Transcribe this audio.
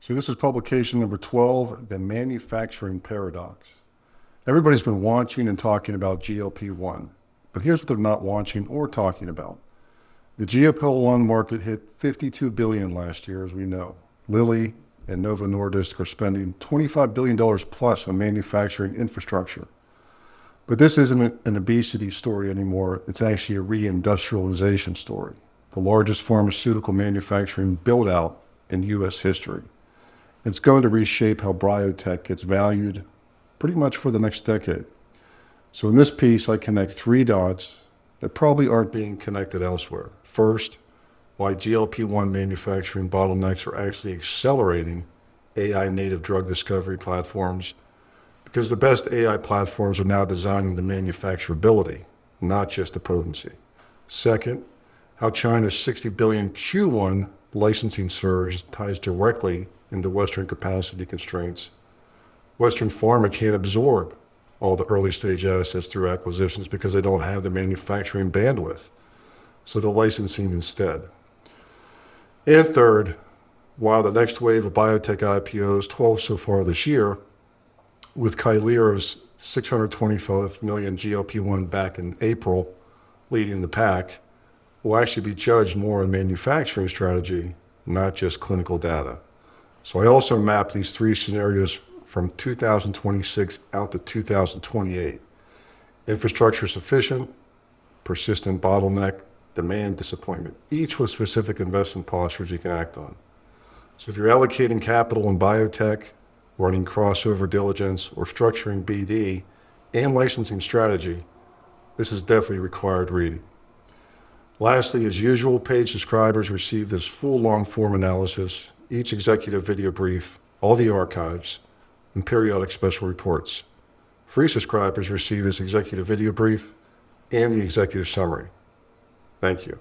So this is publication number 12, The Manufacturing Paradox. Everybody's been watching and talking about GLP-1, but here's what they're not watching or talking about. The GLP-1 market hit $52 billion last year, as we know. Lilly and Novo Nordisk are spending $25 billion plus on manufacturing infrastructure. But this isn't an obesity story anymore. It's actually a re-industrialization story, the largest pharmaceutical manufacturing build-out in U.S. history. It's going to reshape how biotech gets valued pretty much for the next decade. So in this piece, I connect three dots that probably aren't being connected elsewhere. First, why GLP-1 manufacturing bottlenecks are actually accelerating AI-native drug discovery platforms, because the best AI platforms are now designing the manufacturability, not just the potency. Second, how China's $60 billion Q1 licensing surge ties directly into Western capacity constraints. Western pharma can't absorb all the early stage assets through acquisitions because they don't have the manufacturing bandwidth. So they're licensing instead. And third, while the next wave of biotech IPOs, 12 so far this year, with Kailera's $625 million GLP-1 back in April leading the pack, will actually be judged more on manufacturing strategy, not just clinical data. So I also mapped these three scenarios from 2026 out to 2028. Infrastructure sufficient, persistent bottleneck, demand disappointment, each with specific investment postures you can act on. So if you're allocating capital in biotech, running crossover diligence, or structuring BD and licensing strategy, this is definitely required reading. Lastly, as usual, paid subscribers receive this full long-form analysis, each executive video brief, all the archives, and periodic special reports. Free subscribers receive this executive video brief and the executive summary. Thank you.